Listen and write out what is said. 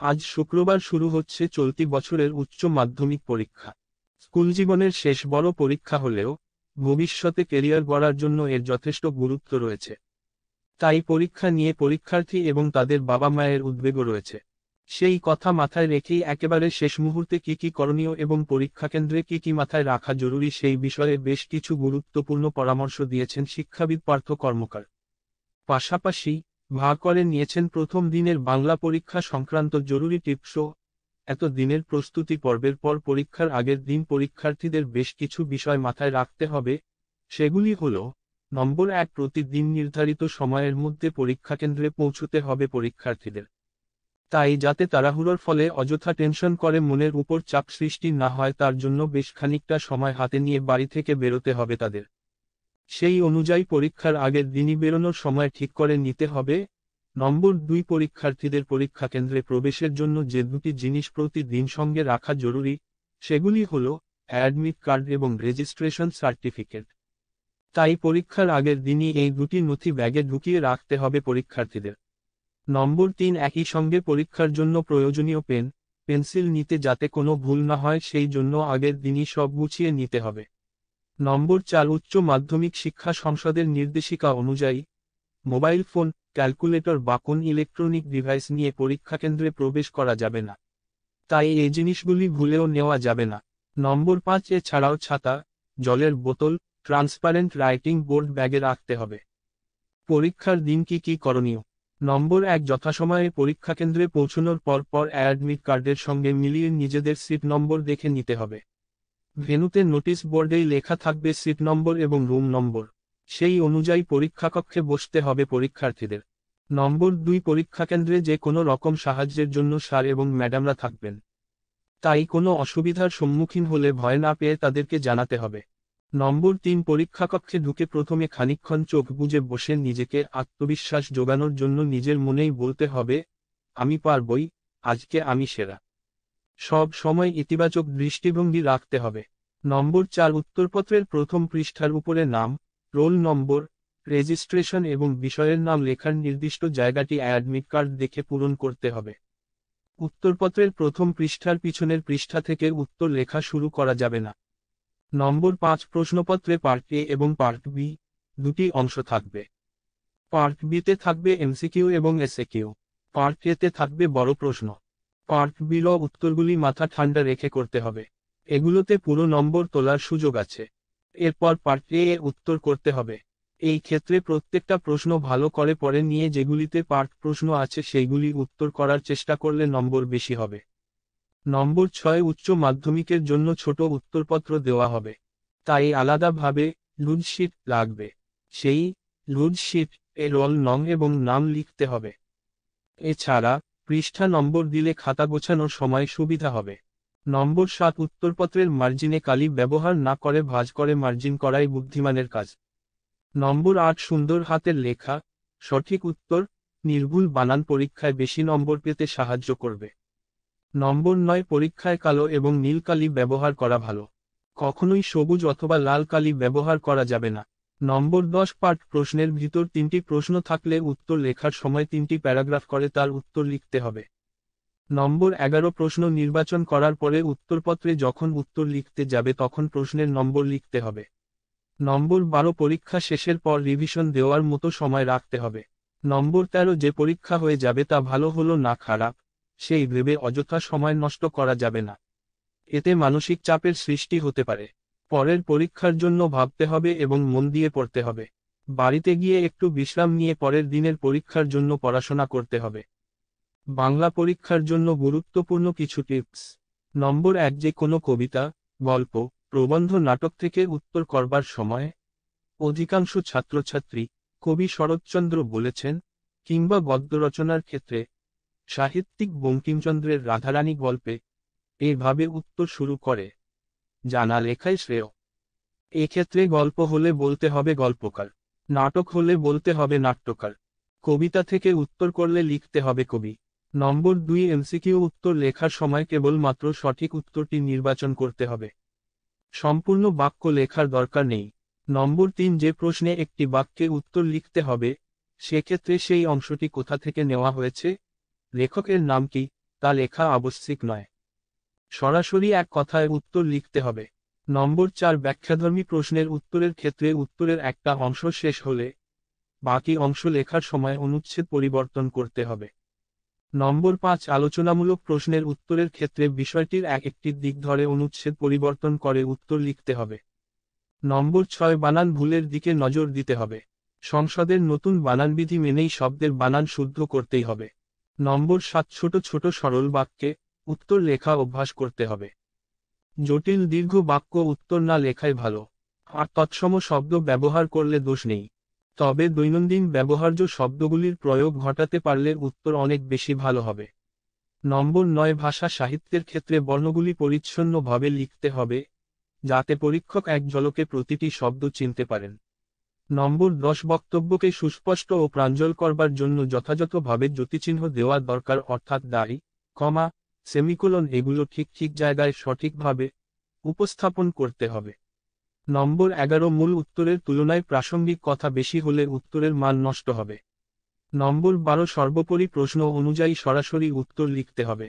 আজ শুক্রবার শুরু হচ্ছে চলতি বছরের উচ্চ মাধ্যমিক পরীক্ষা। স্কুল জীবনের শেষ বড় পরীক্ষা হলেও ভবিষ্যতে ক্যারিয়ার গড়ার জন্য এর যথেষ্ট গুরুত্ব রয়েছে। তাই পরীক্ষা নিয়ে পরীক্ষার্থী এবং তাদের বাবা মায়ের উদ্বেগও রয়েছে। সেই কথা মাথায় রেখেই একেবারে শেষ মুহূর্তে কি কি করণীয় এবং পরীক্ষা কেন্দ্রে কি কি মাথায় রাখা জরুরি সেই বিষয়ে বেশ কিছু গুরুত্বপূর্ণ পরামর্শ দিয়েছেন শিক্ষাবিদ পার্থ কর্মকার। পাশাপাশি ভাগ করে নিয়েছেন প্রথম দিনের বাংলা পরীক্ষা সংক্রান্ত জরুরি টিপসও। এত দিনের প্রস্তুতি পর্বের পর পরীক্ষার আগের দিন পরীক্ষার্থীদের বেশ কিছু বিষয় মাথায় রাখতে হবে। সেগুলি হল: নম্বর 1, প্রতিদিন নির্ধারিত সময়ের মধ্যে পরীক্ষা কেন্দ্রে পৌঁছতে হবে পরীক্ষার্থীদের। তাই যাতে তাড়াহুড়োর ফলে অযথা টেনশন করে মনের উপর চাপ সৃষ্টি না হয় তার জন্য বেশ খানিকটা সময় হাতে নিয়ে বাড়ি থেকে বেরোতে হবে তাদের। সেই অনুযায়ী পরীক্ষার আগের দিনই বেরোনোর সময় ঠিক করে নিতে হবে। নম্বর 2, পরীক্ষার্থীদের পরীক্ষা কেন্দ্রে প্রবেশের জন্য যে দুটি জিনিস প্রতিদিন সঙ্গে রাখা জরুরি সেগুলি হল অ্যাডমিট কার্ড এবং রেজিস্ট্রেশন সার্টিফিকেট। তাই পরীক্ষার আগের দিনই এই দুটি নথি ব্যাগে ঢুকিয়ে রাখতে হবে পরীক্ষার্থীদের। নম্বর 3, একই সঙ্গে পরীক্ষার জন্য প্রয়োজনীয় পেন, পেন্সিল নিতে যাতে কোনো ভুল না হয় সেই জন্য আগের দিনই সব গুছিয়ে নিতে হবে। নম্বর 4, উচ্চ মাধ্যমিক শিক্ষা সংসদের নির্দেশিকা অনুযায়ী মোবাইল ফোন, ক্যালকুলেটর বা কোন ইলেকট্রনিক ডিভাইস নিয়ে পরীক্ষা কেন্দ্রে প্রবেশ করা যাবে না। তাই এই জিনিসগুলি ভুলেও নেওয়া যাবে না। নম্বর 5, এছাড়াও ছাতা, জলের বোতল, ট্রান্সপারেন্ট রাইটিং বোর্ড ব্যাগে রাখতে হবে। পরীক্ষার দিন কি কি করণীয়? নম্বর 1, যথাসময়ে পরীক্ষা কেন্দ্রে পৌঁছানোর পর অ্যাডমিট কার্ডের সঙ্গে মিলিয়ে নিজেদের সিট নম্বর দেখে নিতে হবে। ভেন্যুতে নোটিশ বোর্ডেই লেখা থাকবে সিট নম্বর এবং রুম নম্বর। সেই অনুযায়ী পরীক্ষাকক্ষে বসতে হবে পরীক্ষার্থীদের। নম্বর 2, পরীক্ষা কেন্দ্রে যে কোনো রকম সাহায্যের জন্য স্যার এবং ম্যাডামরা থাকবেন। তাই কোনো অসুবিধার সম্মুখীন হলে ভয় না পেয়ে তাদেরকে জানাতে হবে। নম্বর 3, পরীক্ষাকক্ষে ঢুকে প্রথমে খানিকক্ষণ চোখ বুজে বসে নিজেকে আত্মবিশ্বাস জোগানোর জন্য নিজের মনেই বলতে হবে, আমি পারবই, আজকে আমি সেরা। সব সময় ইতিবাচক দৃষ্টিভঙ্গি রাখতে হবে। নম্বর 4, উত্তরপত্রের প্রথম পৃষ্ঠার উপরে নাম, রোল নম্বর, রেজিস্ট্রেশন এবং বিষয়ের নাম লেখার নির্দিষ্ট জায়গাটি অ্যাডমিট কার্ড দেখে পূরণ করতে হবে। উত্তরপত্রের প্রথম পৃষ্ঠার পিছনের পৃষ্ঠা থেকে উত্তর লেখা শুরু করা যাবে না। নম্বর 5, প্রশ্নপত্রে পার্ট এ এবং পার্ট বি দুটি অংশ থাকবে। পার্ট বিতে থাকবে এমসিকিউ এবং এসএকিউ। পার্ট এতে থাকবে বড় প্রশ্ন। পার্ট বির উত্তরগুলি মাথা ঠান্ডা রেখে করতে হবে। এগুলোতে পুরো নম্বর তোলার সুযোগ আছে। এরপর পার্ট এ উত্তর করতে হবে। এই ক্ষেত্রে প্রত্যেকটা প্রশ্ন ভালো করে পড়ে নিয়ে যেগুলিতে পার্ট প্রশ্ন আছে সেইগুলি উত্তর করার চেষ্টা করলে নম্বর বেশি হবে। নম্বর 6, উচ্চ মাধ্যমিকের জন্য ছোট উত্তরপত্র দেওয়া হবে। তাই আলাদাভাবে লুডশিট লাগবে। সেই লুডশিট এ রোল নং এবং নাম লিখতে হবে। এছাড়া পৃষ্ঠা নম্বর দিলে খাতা গোছানোর সময় সুবিধা হবে। নম্বর 7, উত্তরপত্রের মার্জিনে কালি ব্যবহার না করে ভাঁজ করে মার্জিন করাই বুদ্ধিমানের কাজ। নম্বর 8, সুন্দর হাতের লেখা, সঠিক উত্তর, নির্ভুল বানান পরীক্ষায় বেশি নম্বর পেতে সাহায্য করবে। নম্বর 9, পরীক্ষায় কালো এবং নীল কালি ব্যবহার করা ভালো। কখনোই সবুজ অথবা লাল কালি ব্যবহার করা যাবে না। নম্বর 10, পার্ট প্রশ্নের ভিতর 3টি প্রশ্ন থাকলে উত্তর লেখার সময় 3টি প্যারাগ্রাফ করে তার উত্তর লিখতে হবে। নম্বর 11, প্রশ্ন নির্বাচন করার পরে উত্তরপত্রে যখন উত্তর লিখতে যাবে তখন প্রশ্নের নম্বর লিখতে হবে। নম্বর 12, পরীক্ষা শেষের পর রিভিশন দেওয়ার মতো সময় রাখতে হবে। নম্বর 13, যে পরীক্ষা হয়ে যাবে তা ভালো হলো না খারাপ, সেই ভেবে অযথা সময় নষ্ট করা যাবে না। এতে মানসিক চাপের সৃষ্টি হতে পারে। পরের পরীক্ষার জন্য ভাবতে হবে এবং মন দিয়ে পড়তে হবে। বাড়িতে গিয়ে একটু বিশ্রাম নিয়ে পরের দিনের পরীক্ষার জন্য পড়াশোনা করতে হবে। বাংলা পরীক্ষার জন্য গুরুত্বপূর্ণ কিছু টিপস। নম্বর 1, যে কোনো কবিতা, গল্প, প্রবন্ধ, নাটক থেকে উত্তর করবার সময় অধিকাংশ ছাত্রছাত্রী কবি শরৎচন্দ্র বলেছেন কিংবা গদ্য রচনার ক্ষেত্রে সাহিত্যিক বঙ্কিমচন্দ্রের রাধারানী গল্পে এভাবে উত্তর শুরু করে, জানা লেখাই শ্রেয়। এক্ষেত্রে গল্প হলে বলতে হবে গল্পকার, নাটক হলে বলতে হবে নাট্যকার, কবিতা থেকে উত্তর করলে লিখতে হবে কবি। নম্বর 2, এমসিকিউ উত্তর লেখার সময় কেবলমাত্র সঠিক উত্তরটি নির্বাচন করতে হবে। সম্পূর্ণ বাক্য লেখার দরকার নেই। নম্বর 3, যে প্রশ্নে একটি বাক্যে উত্তর লিখতে হবে সেক্ষেত্রে সেই অংশটি কোথা থেকে নেওয়া হয়েছে, লেখকের নাম কি, তা লেখা আবশ্যিক নয়। সরাসরি এক কথায় উত্তর লিখতে হবে। নম্বর 4, ব্যাখ্যাধর্মী প্রশ্নের উত্তরের ক্ষেত্রে উত্তরের একটা অংশ শেষ হলে বাকি অংশ লেখার সময় অনুচ্ছেদ পরিবর্তন করতে হবে। নম্বর 5, আলোচনামূলক প্রশ্নের উত্তরের ক্ষেত্রে বিষয়টির একটি দিক ধরে অনুচ্ছেদ পরিবর্তন করে উত্তর লিখতে হবে। নম্বর 6, বানান ভুলের দিকে নজর দিতে হবে। সংসদের নতুন বানানবিধি মেনেই শব্দের বানান শুদ্ধ করতেই হবে। নম্বর 7, ছোট ছোট সরল বাক্যে উত্তর লেখা অভ্যাস করতে হবে। জটিল দীর্ঘ বাক্য উত্তর না লেখাই ভালো। আর তৎসম শব্দ ব্যবহার করলে দোষ নেই, তবে দৈনন্দিন ব্যবহার্য শব্দগুলির প্রয়োগ ঘটাতে পারলে উত্তর অনেক বেশি ভালো হবে। নম্বর 9, ভাষা সাহিত্যের ক্ষেত্রে বর্ণগুলি পরিচ্ছন্নভাবে লিখতে হবে, যাতে পরীক্ষক এক ঝলকে প্রতিটি শব্দ চিনতে পারেন। নম্বর 10, বক্তব্যকে সুস্পষ্ট ও প্রাঞ্জল করবার জন্য যথাযথভাবে যতিচিহ্ন দেওয়া দরকার, অর্থাৎ দাড়ি, কমা, সেমিকোলন এগুলো ঠিক ঠিক জায়গায় সঠিকভাবে উপস্থাপন করতে হবে। নম্বর 11, মূল উত্তরের তুলনায় প্রাসঙ্গিক কথা বেশি হলে উত্তরের মান নষ্ট হবে। নম্বর 12, সর্বোপরি প্রশ্ন অনুযায়ী সরাসরি উত্তর লিখতে হবে।